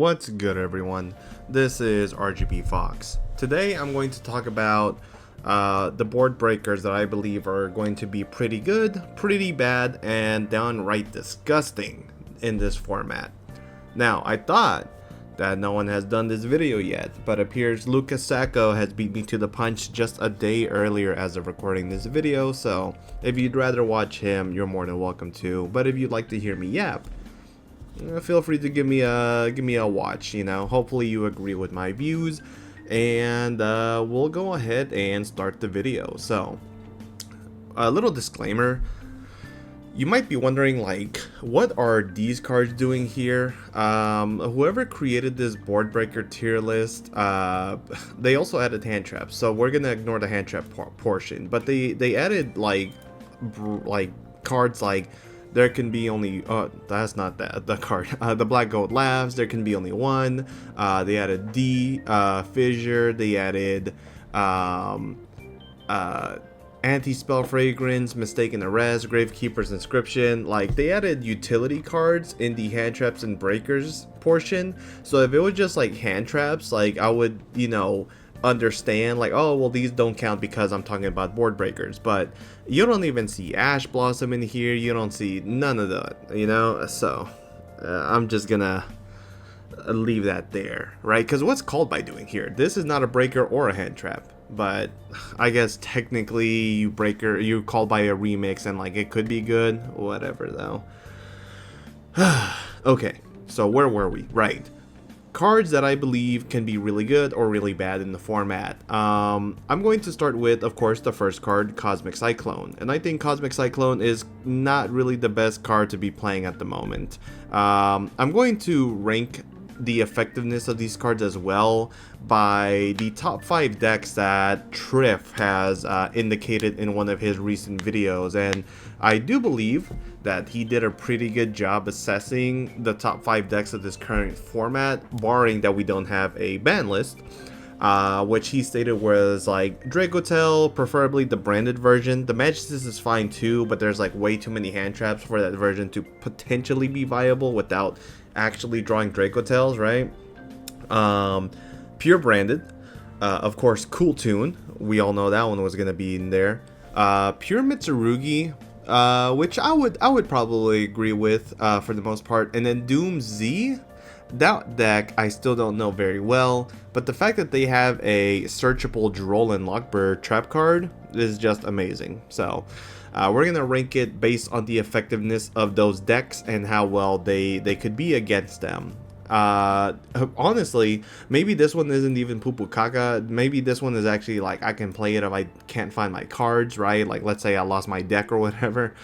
What's good, everyone? This is RGB Fox. Today I'm going to talk about the board breakers that I believe are going to be pretty good, pretty bad, and downright disgusting in this format. Now, I thought that no one has done this video yet, but appears Lucas Sacco has beat me to the punch just a day earlier as of recording this video, so if you'd rather watch him, you're more than welcome to. But if you'd like to hear me yap, feel free to give me a watch. Hopefully you agree with my views, and we'll go ahead and start the video. So, a little disclaimer. You might be wondering, like, what are these cards doing here? Whoever created this board breaker tier list, they also added hand traps, so we're gonna ignore the hand trap portion. But they added like cards like there can be only that's not the card. The Black Gold Laughs, there can be only one. They added Fissure. They added Anti-Spell Fragrance, Mistaken Arrest, Gravekeeper's Inscription. Like, they added utility cards in the hand traps and breakers portion. So if it was just like hand traps, like, I would, understand, like, oh, well, these don't count because I'm talking about board breakers. But you don't even see Ash Blossom in here. You don't see none of that, so I'm just gonna leave that there, right? Because what's called by doing here? This is not a breaker or a hand trap. But I guess technically you call by a remix, and like it could be good, whatever though. Okay, so where were we? Right, cards that I believe can be really good or really bad in the format. I'm going to start with, of course, the first card, Cosmic Cyclone, and I think Cosmic Cyclone is not really the best card to be playing at the moment. I'm going to rank the effectiveness of these cards as well by the top 5 decks that Triff has indicated in one of his recent videos, and I do believe that he did a pretty good job assessing the top 5 decks of this current format, barring that we don't have a ban list, which he stated was like Dracotel, preferably the branded version. The Magistus is fine too, but there's like way too many hand traps for that version to potentially be viable without actually drawing Dracotels, right? Pure branded, of course. Cool Tune, we all know that one was gonna be in there. Pure Mitsurugi, which I would probably agree with for the most part. And then Doom Z, that deck I still don't know very well, but the fact that they have a searchable Droll and Lockbird trap card is just amazing. So we're gonna rank it based on the effectiveness of those decks and how well they could be against them. Honestly, maybe this one isn't even Pupu Kaka. Maybe this one is actually like I can play it if I can't find my cards, right? Like, let's say I lost my deck or whatever.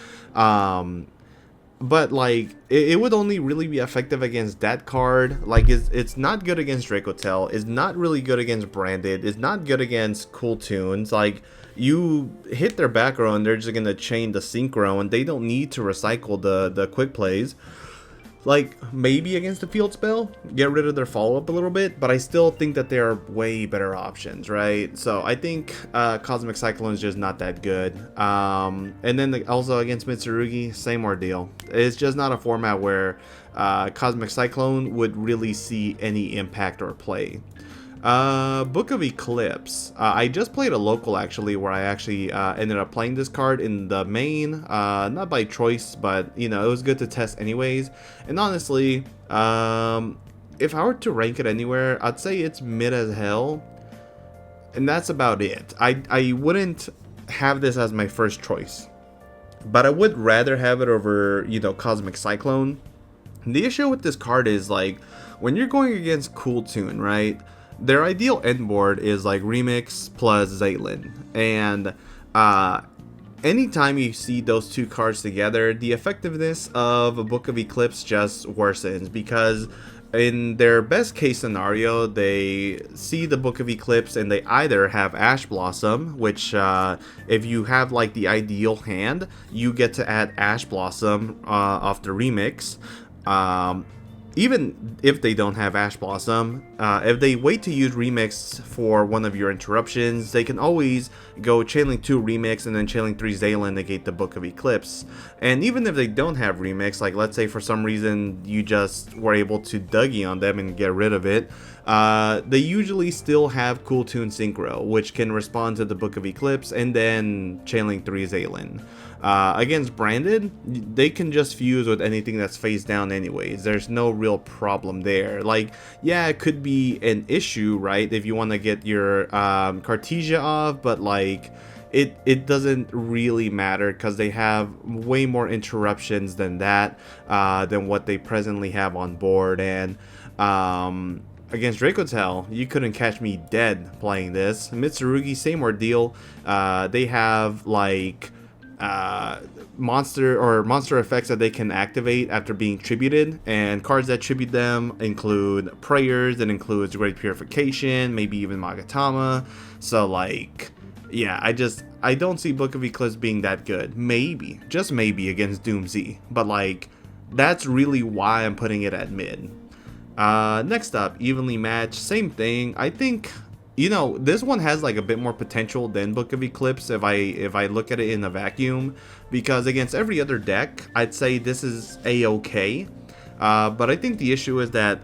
But like it would only really be effective against that card. Like, it's not good against Dracotel, it's not really good against branded, it's not good against Cool Tunes. Like, you hit their back row and they're just gonna chain the synchro, and they don't need to recycle the quick plays. Like, maybe against the field spell, get rid of their follow-up a little bit, but I still think that there are way better options, right? So I think Cosmic Cyclone is just not that good. And then also against Mitsurugi, same ordeal. It's just not a format where Cosmic Cyclone would really see any impact or play. Book of Eclipse. I just played a local actually, where I actually ended up playing this card in the main, not by choice, but it was good to test anyways. And honestly, if I were to rank it anywhere, I'd say it's mid as hell, and that's about it. I wouldn't have this as my first choice, but I would rather have it over Cosmic Cyclone. The issue with this card is, like, when you're going against Cool Tune, right? Their ideal end board is like Remix plus Zaylin, and anytime you see those two cards together, the effectiveness of a Book of Eclipse just worsens, because in their best case scenario, they see the Book of Eclipse and they either have Ash Blossom, which if you have like the ideal hand, you get to add Ash Blossom off the Remix. Even if they don't have Ash Blossom, if they wait to use Remix for one of your interruptions, they can always go Chainlink 2 Remix and then Chainlink 3 Zaylin negate the Book of Eclipse. And even if they don't have Remix, like let's say for some reason you just were able to Dougie on them and get rid of it, they usually still have Cool Tune Synchro, which can respond to the Book of Eclipse and then Chainlink 3 Zaylin. Against Branded, they can just fuse with anything that's face down anyways. There's no real problem there. Like, yeah, it could be an issue, right, if you want to get your Cartesia off, but like it doesn't really matter because they have way more interruptions than that, than what they presently have on board. And against Dracotel, you couldn't catch me dead playing this. Mitsurugi, same ordeal. They have like monster effects that they can activate after being tributed, and cards that tribute them include Prayers, that includes Great Purification, maybe even Magatama. So like, yeah, I don't see Book of Eclipse being that good. Maybe, just maybe against Doomsday, but like that's really why I'm putting it at mid. Next up, Evenly Matched, same thing. I think, you know, this one has like a bit more potential than Book of Eclipse if I look at it in a vacuum, because against every other deck, I'd say this is a-okay. But I think the issue is that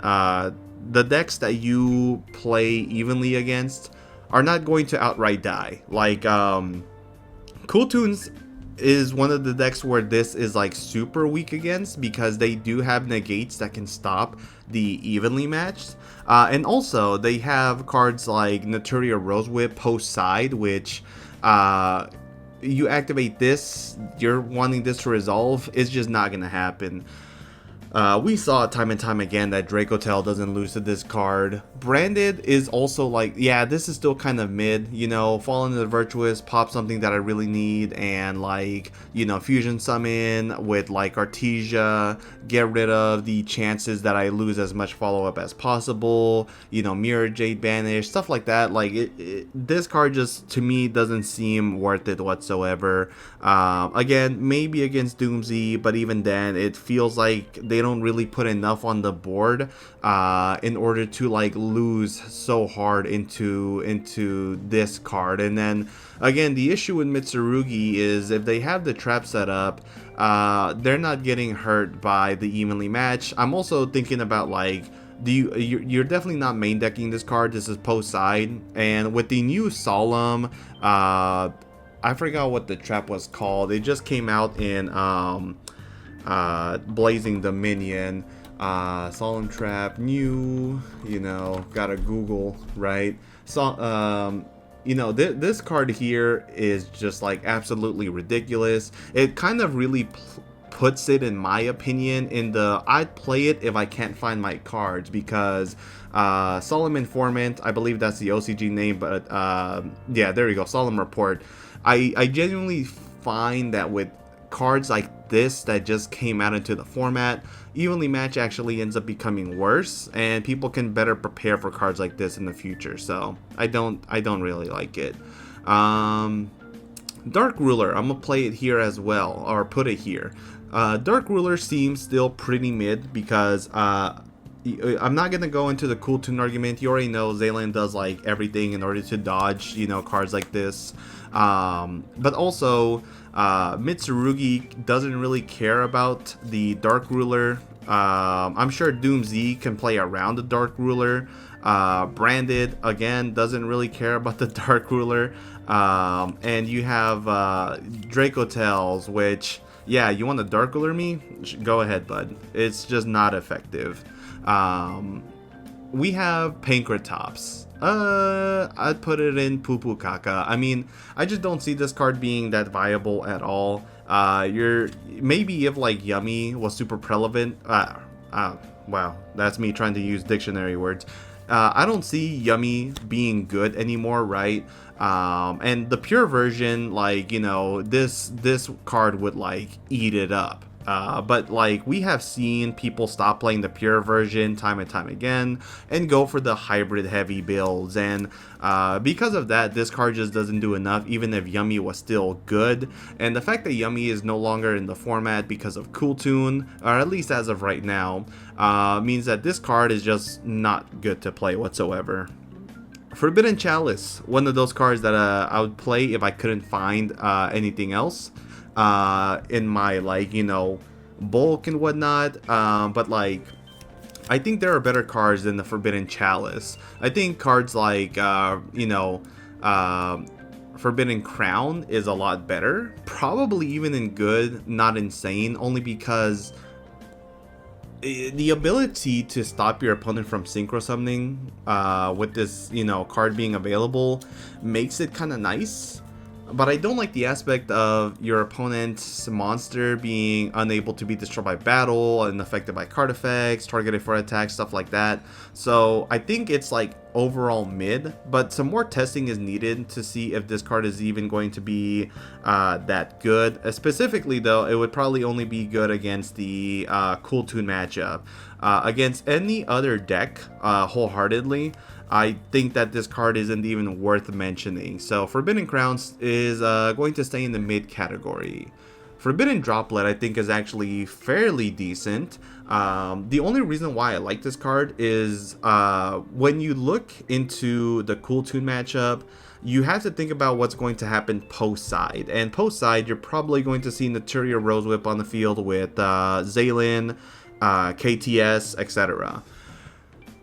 the decks that you play evenly against are not going to outright die. Like, Cool Tunes is one of the decks where this is like super weak against, because they do have negates that can stop the Evenly Matched. And also they have cards like Naturia Rose Whip post side, which you activate this, you're wanting this to resolve, it's just not gonna happen. We saw time and time again that Dracotel doesn't lose to this card. Branded is also like, yeah, this is still kind of mid, you know, Fall into the Virtuous, pop something that I really need, and like, you know, Fusion Summon with like Artesia, get rid of the chances that I lose as much follow-up as possible, you know, Mirror Jade Banish, stuff like that. Like, this card just, to me, doesn't seem worth it whatsoever. Again, maybe against Doomsday, but even then, it feels like they don't really put enough on the board in order to like lose so hard into this card. And then again, the issue with Mitsurugi is if they have the trap set up, they're not getting hurt by the Evenly Match. I'm also thinking about like, you're definitely not main decking this card. This is post side, and with the new Solemn, I forgot what the trap was called. It just came out in Blazing Dominion. Solemn Trap, new, you know, gotta Google, right? So, you know, this card here is just like absolutely ridiculous. It kind of really puts it, in my opinion, in the I'd play it if I can't find my cards, because Solemn Informant, I believe that's the OCG name, but yeah, there you go, Solemn Report. I genuinely find that with cards like this that just came out into the format, Evenly Match actually ends up becoming worse, and people can better prepare for cards like this in the future. So I don't really like it. Dark Ruler, I'm gonna play it here as well, or put it here. Dark Ruler seems still pretty mid, because I'm not gonna go into the Cool Tune argument. You already know Zaylin does like everything in order to dodge, you know, cards like this. But also, Mitsurugi doesn't really care about the Dark Ruler. I'm sure Doomsday can play around the Dark Ruler. Branded, again, doesn't really care about the Dark Ruler. And you have Dracotels, which, yeah, you want to Dark Ruler me? Go ahead, bud. It's just not effective. We have Pankratops. I'd put it in Poo Poo Kaka. I mean, I just don't see this card being that viable at all. You're maybe if like Yummy was super prevalent. Wow, that's me trying to use dictionary words. I don't see Yummy being good anymore, right? And the pure version, like, you know, this card would like eat it up. But like we have seen people stop playing the pure version time and time again and go for the hybrid heavy builds, and because of that, this card just doesn't do enough, even if Yummy was still good. And the fact that Yummy is no longer in the format because of Cool Tune, or at least as of right now, means that this card is just not good to play whatsoever. Forbidden Chalice, one of those cards that I would play if I couldn't find anything else in my, like, you know, bulk and whatnot. But like, I think there are better cards than the Forbidden Chalice. I think cards like you know, Forbidden Crown is a lot better, probably even in good, not insane, only because the ability to stop your opponent from synchro summoning with this, you know, card being available makes it kind of nice. But I don't like the aspect of your opponent's monster being unable to be destroyed by battle and affected by card effects, targeted for attacks, stuff like that. So I think it's like overall mid, but some more testing is needed to see if this card is even going to be that good. Specifically though, it would probably only be good against the Cool Tune matchup. Against any other deck, wholeheartedly, I think that this card isn't even worth mentioning. So Forbidden Crowns is going to stay in the mid category. Forbidden Droplet I think is actually fairly decent. The only reason why I like this card is when you look into the Cool Tune matchup, you have to think about what's going to happen post side. And post side, you're probably going to see Naturia Rose Whip on the field with Zaylin, KTS, etc.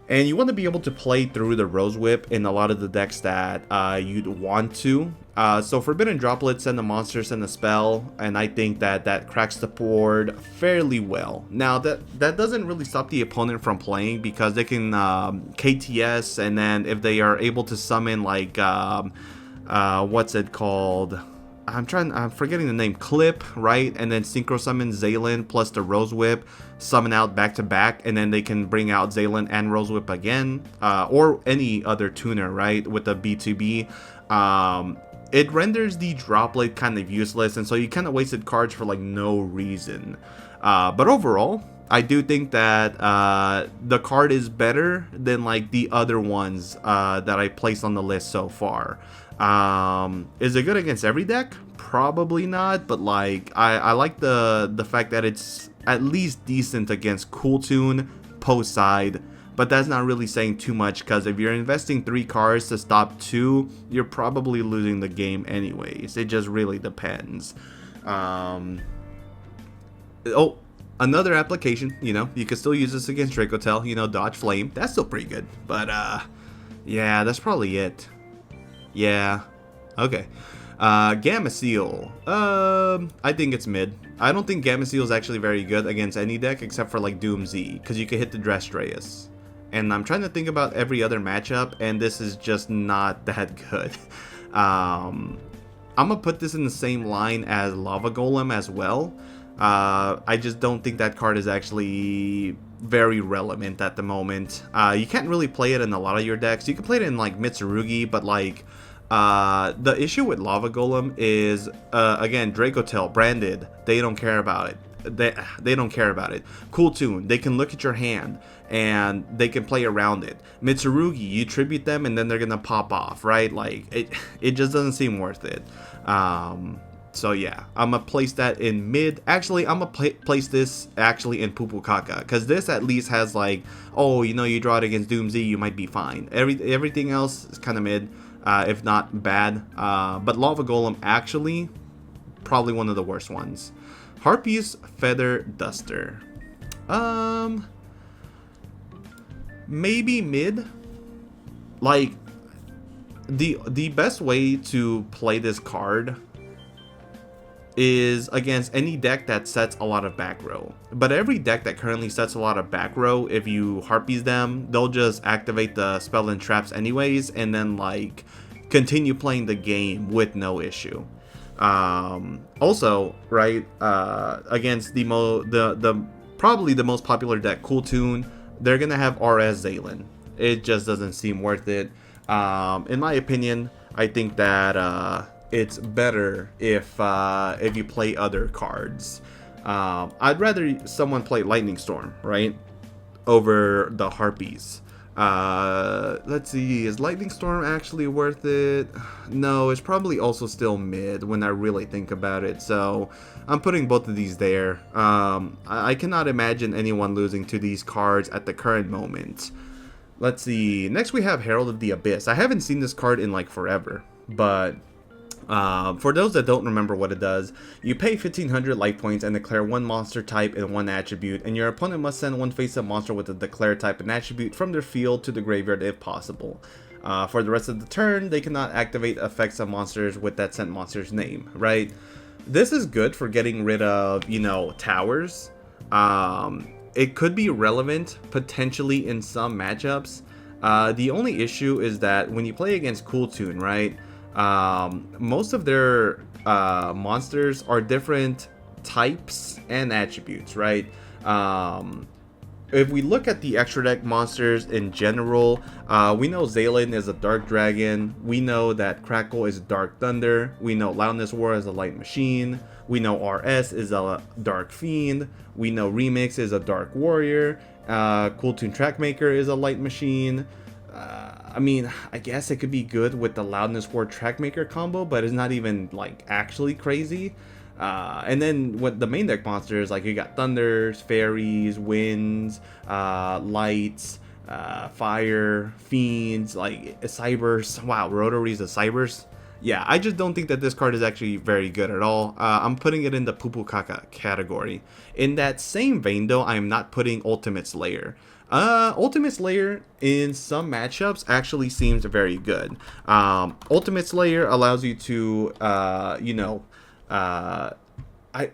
And you want to be able to play through the Rose Whip in a lot of the decks that you'd want to. So Forbidden Droplet, send a monster, send a spell, and I think that that cracks the board fairly well. Now that doesn't really stop the opponent from playing, because they can KTS, and then if they are able to summon like what's it called? I'm forgetting the name, Clip, right? And then synchro summon Zaylin plus the Rose Whip, summon out back to back, and then they can bring out Zaylin and Rose Whip again, or any other tuner, right? With the B2B. It renders the Droplet kind of useless, and so you kind of wasted cards for like no reason. But overall, I do think that the card is better than like the other ones that I placed on the list so far. Is it good against every deck? Probably not, but like I like the fact that it's at least decent against Cool Tune post side, but that's not really saying too much, because if you're investing 3 cards to stop 2, you're probably losing the game anyways. It just really depends. Oh, another application, you know, you can still use this against Dracotel, you know, dodge flame. That's still pretty good, but yeah, that's probably it. Yeah, okay. Gamma Seal. I think it's mid. I don't think Gamma Seal is actually very good against any deck except for like Doom Z, because you can hit the Drestreus. And I'm trying to think about every other matchup, and this is just not that good. I'm gonna put this in the same line as Lava Golem as well. I just don't think that card is actually very relevant at the moment. You can't really play it in a lot of your decks. You can play it in like Mitsurugi, but like the issue with Lava Golem is again, Dracotel branded, they don't care about it. They don't care about it. Cool Tune, they can look at your hand and they can play around it. Mitsurugi, you tribute them and then they're gonna pop off, right? Like it just doesn't seem worth it. So yeah, I'm gonna place that in mid. Actually, I'm gonna place this actually in Pupu Kaka, because this at least has like, oh, you know, you draw it against Doom Z, you might be fine. Everything else is kind of mid, if not bad. But Lava Golem actually probably one of the worst ones. Harpy's Feather Duster. Maybe mid. Like the best way to play this card is against any deck that sets a lot of back row. But every deck that currently sets a lot of back row, if you Harpies them, they'll just activate the spell and traps anyways, and then like continue playing the game with no issue. Also, right, against the probably the most popular deck, Cool Tune, they're gonna have RS Zaylin. It just doesn't seem worth it. In my opinion, I think that it's better if you play other cards. I'd rather someone play Lightning Storm, right, over the Harpies. Let's see, is Lightning Storm actually worth it? No, it's probably also still mid when I really think about it, so I'm putting both of these there. I cannot imagine anyone losing to these cards at the current moment. Let's see, next we have Herald of the Abyss. I haven't seen this card in like forever, but for those that don't remember what it does, you pay 1500 life points and declare one monster type and one attribute, and your opponent must send one face-up monster with a declared type and attribute from their field to the graveyard if possible. For the rest of the turn, they cannot activate effects of monsters with that sent monster's name, right? This is good for getting rid of, you know, towers. It could be relevant potentially in some matchups. The only issue is that when you play against Cool Tune, right? Most of their monsters are different types and attributes, right? If we look at the extra deck monsters in general, we know Zaylin is a Dark Dragon. We know that Crackle is Dark Thunder. We know Loudness War is a Light Machine. We know RS is a Dark Fiend. We know Remix is a Dark Warrior. Cool Tune Trackmaker is a Light Machine. I mean, I guess it could be good with the Loudness War Trackmaker combo, but it's not even like actually crazy. And then with the main deck monsters, like you got Thunders, Fairies, Winds, Lights, Fire, Fiends, like Cybers. Wow, Rotaries of Cybers. Yeah, I just don't think that this card is actually very good at all. I'm putting it in the Poo Kaka category. In that same vein though, I am not putting Ultimate Slayer. Ultimate Slayer in some matchups actually seems very good. Ultimate Slayer allows you to, you know,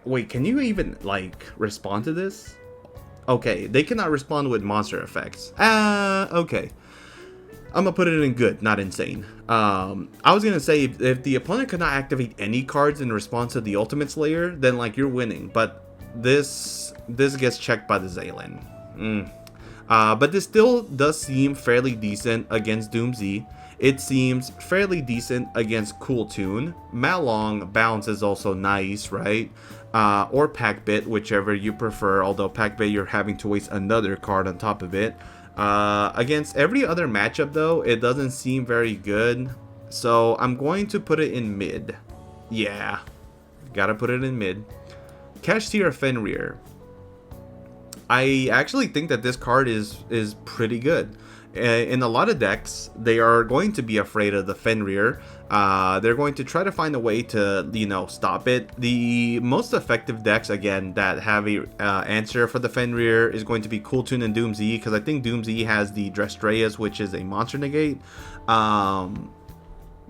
wait, can you even like respond to this? Okay, they cannot respond with monster effects. Okay. I'm gonna put it in good, not insane. I was gonna say if the opponent cannot activate any cards in response to the Ultimate Slayer, then like you're winning. But this gets checked by the Zaylin. But this still does seem fairly decent against Doomsday. It seems fairly decent against Cool Tune. Malong Bounce is also nice, right? Or Packbit, whichever you prefer. Although Packbit, you're having to waste another card on top of it. Against every other matchup, though, it doesn't seem very good. So I'm going to put it in mid. Yeah, gotta put it in mid. Kashtira Fenrir. I actually think that this card is pretty good. In a lot of decks, they are going to be afraid of the Fenrir. They're going to try to find a way to, you know, stop it. The most effective decks, again, that have a answer for the Fenrir is going to be Cool Tune and Doomsday, because I think Doomsday has the Drestreas, which is a monster negate.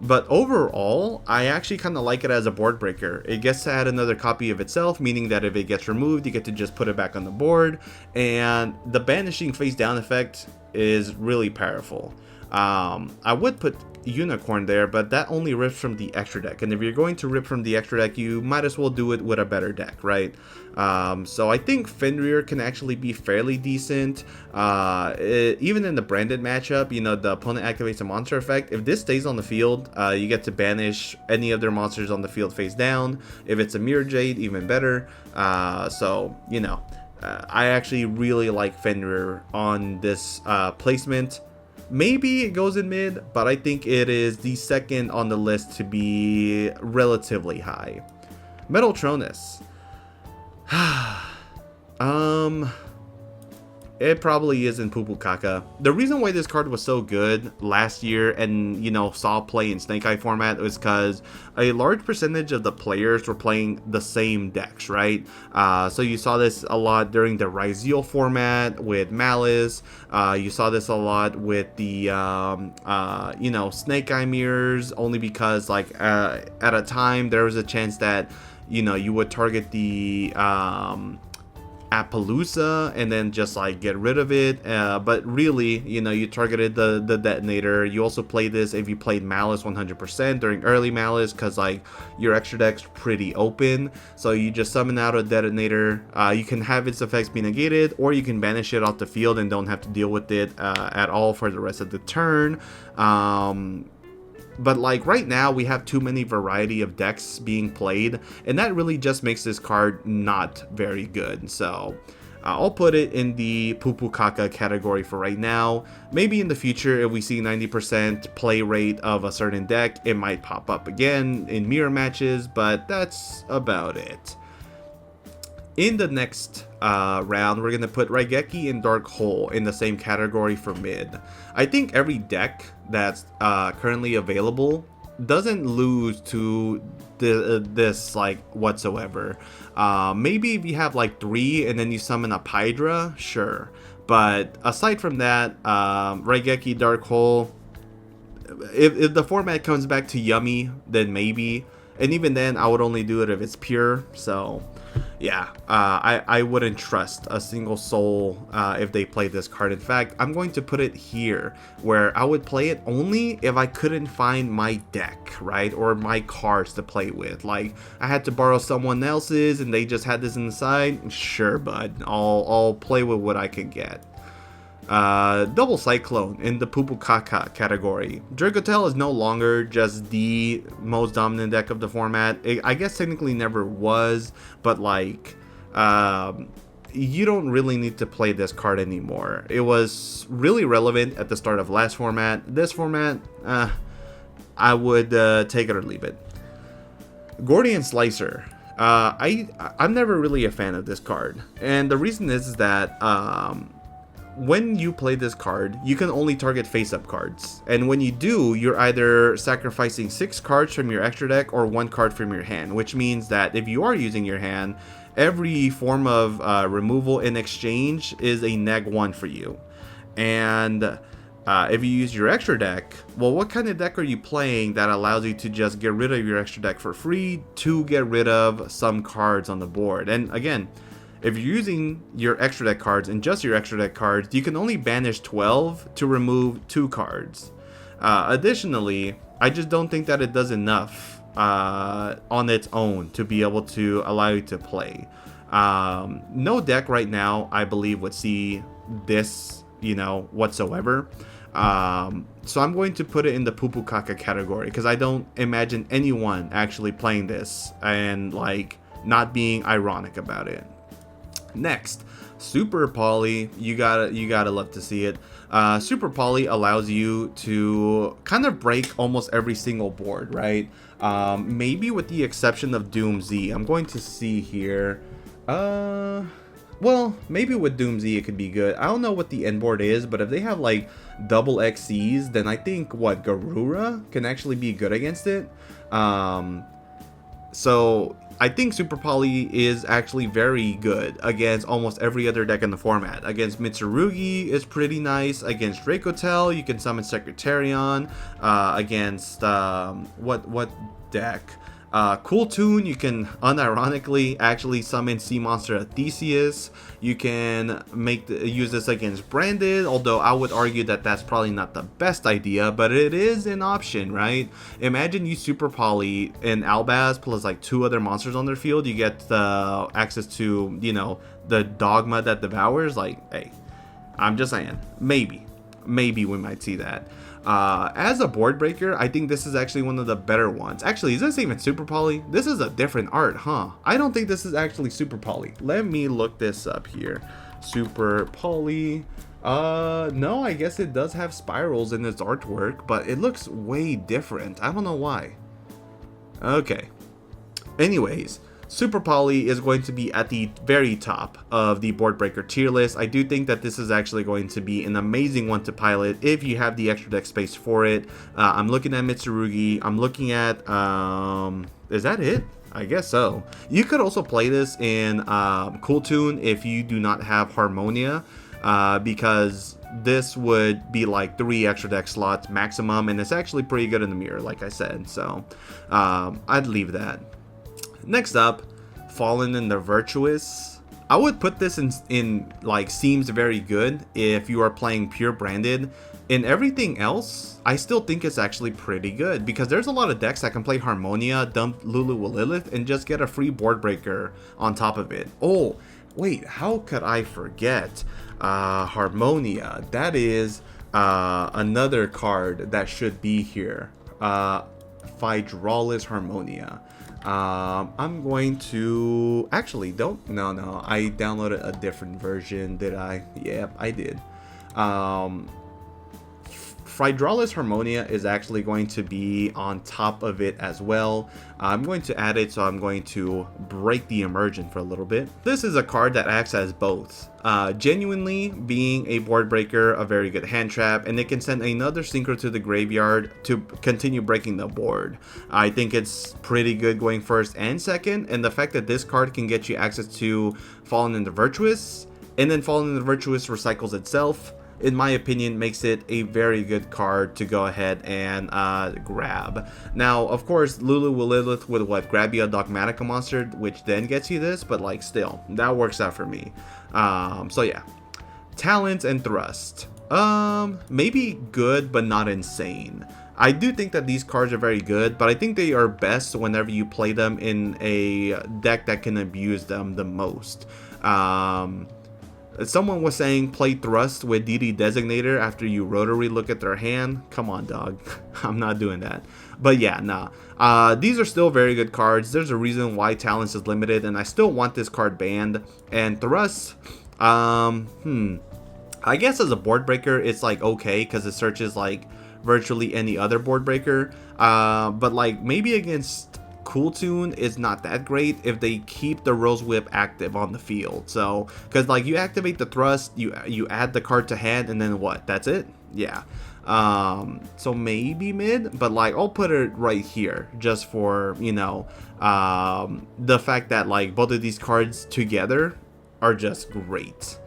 But overall, I actually kind of like it as a board breaker. It gets to add another copy of itself, meaning that if it gets removed, you get to just put it back on the board. And the banishing face down effect is really powerful. I would put Unicorn there, but that only rips from the extra deck. And if you're going to rip from the extra deck, you might as well do it with a better deck, right? So I think Fenrir can actually be fairly decent. Even in the branded matchup, you know, the opponent activates a monster effect. If this stays on the field, you get to banish any of their monsters on the field face down. If it's a Mirror Jade, even better. So, you know, I actually really like Fenrir on this placement. Maybe it goes in mid, but I think it is the second on the list to be relatively high. Metaltronus. It probably is in Poo Kaka. The reason why this card was so good last year and, you know, saw play in Snake Eye format was because a large percentage of the players were playing the same decks, right? So you saw this a lot during the Ryzeal format with Malice. You saw this a lot with the, you know, Snake Eye mirrors, only because, like, at a time there was a chance that, you know, you would target the, Appaloosa and then just like get rid of it, but really, you know, you targeted the detonator. You also play this if you played Malice 100% during early Malice, because like your extra deck's pretty open, so you just summon out a detonator. You can have its effects be negated, or you can banish it off the field and don't have to deal with it at all for the rest of the turn. But like right now we have too many variety of decks being played, and that really just makes this card not very good. So I'll put it in the Pupu Kaka category for right now. Maybe in the future, if we see 90% play rate of a certain deck, it might pop up again in mirror matches, but that's about it. In the next round, we're going to put Raigeki and Dark Hole in the same category for mid. I think every deck that's currently available doesn't lose to this like whatsoever. Maybe if you have like 3 and then you summon a Pydra, sure. But aside from that, Raigeki, Dark Hole, if the format comes back to Yummy, then maybe. And even then, I would only do it if it's pure. So yeah, I wouldn't trust a single soul if they play this card. In fact, I'm going to put it here, where I would play it only if I couldn't find my deck, right? Or my cards to play with. Like, I had to borrow someone else's and they just had this inside. Sure, bud. I'll play with what I can get. Double Cyclone in the Pupu Kaka category. Dracotel is no longer just the most dominant deck of the format. I guess technically never was, but like, you don't really need to play this card anymore. It was really relevant at the start of last format. This format, I would take it or leave it. Gordian Slicer. I'm never really a fan of this card, and the reason is that when you play this card, you can only target face-up cards. And when you do, you're either sacrificing 6 cards from your extra deck or 1 card from your hand, which means that if you are using your hand, every form of removal in exchange is a -1 for you. And if you use your extra deck, well, what kind of deck are you playing that allows you to just get rid of your extra deck for free to get rid of some cards on the board? And again, if you're using your extra deck cards and just your extra deck cards, you can only banish 12 to remove 2 cards. Additionally, I just don't think that it does enough on its own to be able to allow you to play. No deck right now, I believe, would see this, whatsoever. So I'm going to put it in the Pupu Kaka category because I don't imagine anyone actually playing this and like not being ironic about it. Next, Super Poly. You gotta love to see it. Super Poly allows you to kind of break almost every single board, right? Maybe with the exception of Doom Z. I'm going to see here. Well, maybe with Doom Z it could be good. I don't know what the end board is, but if they have like double XCs, then I think Garura can actually be good against it. So I think Super Poly is actually very good against almost every other deck in the format. Against Mitsurugi is pretty nice. Against Dracotel, you can summon Secretarion. Against what deck? Cool Tune, you can unironically actually summon Sea Monster Theseus. You can use this against Branded, although I would argue that that's probably not the best idea, but it is an option, right? Imagine you Super Poly in Albaz plus like 2 other monsters on their field. You get access to, the Dogma that devours. Like, hey, I'm just saying, maybe we might see that. As a board breaker, I think this is actually one of the better ones. Actually, is this even Super Poly? This is a different art, huh? I don't think this is actually Super Poly. Let me look this up here. Super Poly. No, I guess it does have spirals in its artwork, but it looks way different. I don't know why. Okay. Anyways, Super Poly is going to be at the very top of the board breaker tier list. I do think that this is actually going to be an amazing one to pilot if you have the extra deck space for it. I'm looking at Mitsurugi. I'm looking at, is that it? I guess so. You could also play this in Cool Tune if you do not have Harmonia, because this would be like 3 extra deck slots maximum, and it's actually pretty good in the mirror, like I said. So I'd leave that. Next up, Fallen and the Virtuous. I would put this in like seems very good if you are playing pure Branded. In everything else, I still think it's actually pretty good because there's a lot of decks that can play Harmonia, dump Lulu with Lilith, and just get a free board breaker on top of it. Oh, wait, how could I forget Harmonia? That is another card that should be here. Phydralis Harmonia. I'm going to actually no, I downloaded a different version. Did I? Yep, I did. Phydralis Harmonia is actually going to be on top of it as well. I'm going to add it, so I'm going to break the immersion for a little bit. This is a card that acts as both. Genuinely being a board breaker, a very good hand trap, and it can send another synchro to the graveyard to continue breaking the board. I think it's pretty good going first and second, and the fact that this card can get you access to Fallen in the Virtuous, and then Fallen in the Virtuous recycles itself, in my opinion, makes it a very good card to go ahead and grab. Now, of course, Lulu will Lilith would grab you a Dogmatica monster, which then gets you this, but like still, that works out for me. So yeah, talents and thrust. Maybe good, but not insane. I do think that these cards are very good, but I think they are best whenever you play them in a deck that can abuse them the most. Someone was saying play Thrust with DD Designator after you rotary look at their hand. Come on, dog. I'm not doing that. But yeah, nah. These are still very good cards. There's a reason why Talents is limited, and I still want this card banned. And Thrust, I guess as a board breaker, it's like okay, because it searches like virtually any other board breaker. But like maybe against Cool Tune is not that great if they keep the Rose Whip active on the field. So, because like you activate the Thrust, you add the card to hand, and then what? That's it? Yeah. So maybe mid, but like I'll put it right here just for, you know, the fact that like both of these cards together are just great.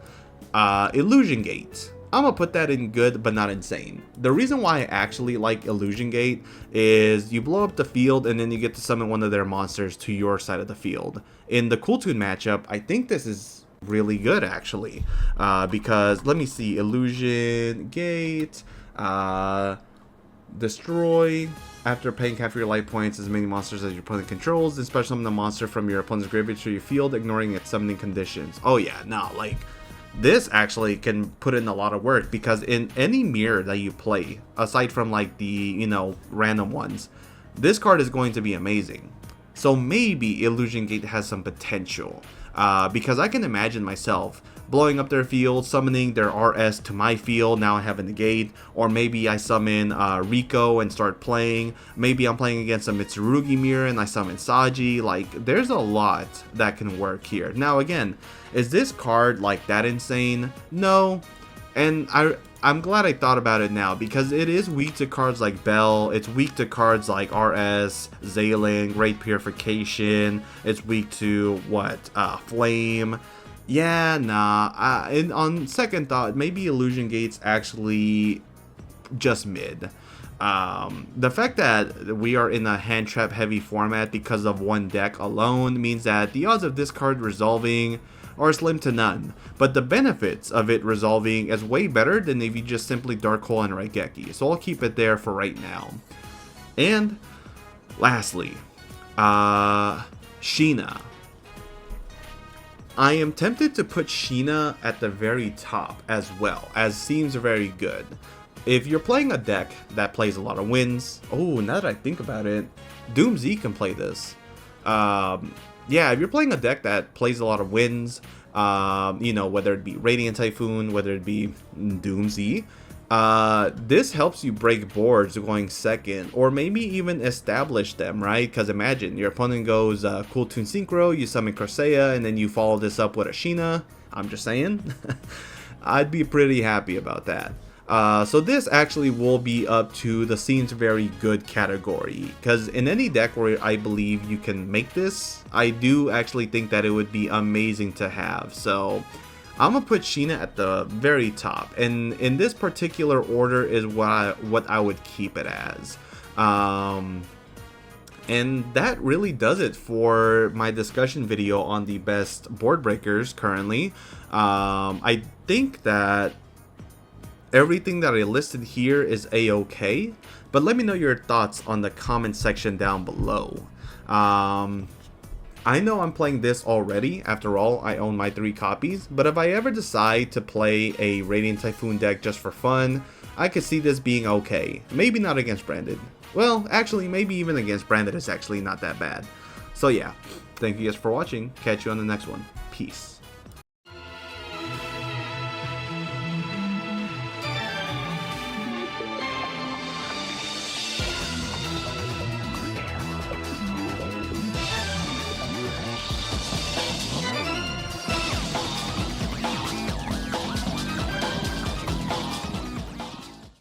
Illusion Gate. I'm gonna put that in good, but not insane. The reason why I actually like Illusion Gate is you blow up the field and then you get to summon one of their monsters to your side of the field. In the Cool Tune matchup, I think this is really good actually, because let me see, Illusion Gate, destroy. After paying half your life points, as many monsters as your opponent controls, then special summon the monster from your opponent's graveyard to your field, ignoring its summoning conditions. Oh yeah, no, like this actually can put in a lot of work, because in any mirror that you play, aside from like the, you know, random ones, this card is going to be amazing. So maybe Illusion Gate has some potential, because I can imagine myself blowing up their field, summoning their RS to my field. Now I have a negate, or maybe I summon Rico and start playing. Maybe I'm playing against a Mitsurugi mirror and I summon Saji. Like, there's a lot that can work here. Now again, is this card like that insane? No, and I'm glad I thought about it now, because it is weak to cards like Bell, it's weak to cards like RS, Zayling, Great Purification, it's weak to Flame. Yeah, nah, and on second thought, maybe Illusion Gate's actually just mid. The fact that we are in a hand trap heavy format because of one deck alone means that the odds of this card resolving are slim to none, but the benefits of it resolving is way better than if you just simply Dark Hole and Raigeki, so I'll keep it there for right now. And lastly, Sheena. I am tempted to put Sheena at the very top as well, as seems very good. If you're playing a deck that plays a lot of winds, oh, now that I think about it, Doom Z can play this. Yeah, if you're playing a deck that plays a lot of winds, you know, whether it be Radiant Typhoon, whether it be Doom Z, this helps you break boards going second, or maybe even establish them, right? Because imagine your opponent goes Cool Tune Synchro, you summon Corsaea, and then you follow this up with a Sheena. I'm just saying. I'd be pretty happy about that. So this actually will be up to the seems very good category, because in any deck where I believe you can make this, I do actually think that it would be amazing to have. So I'm gonna put Sheena at the very top, and in this particular order is what I would keep it as. And that really does it for my discussion video on the best board breakers currently. I think that everything that I listed here is a-okay, but let me know your thoughts on the comment section down below. I know I'm playing this already, after all, I own my 3 copies, but if I ever decide to play a Radiant Typhoon deck just for fun, I could see this being okay. Maybe not against branded. Well, actually, maybe even against branded is actually not that bad. So yeah, thank you guys for watching. Catch you on the next one. Peace.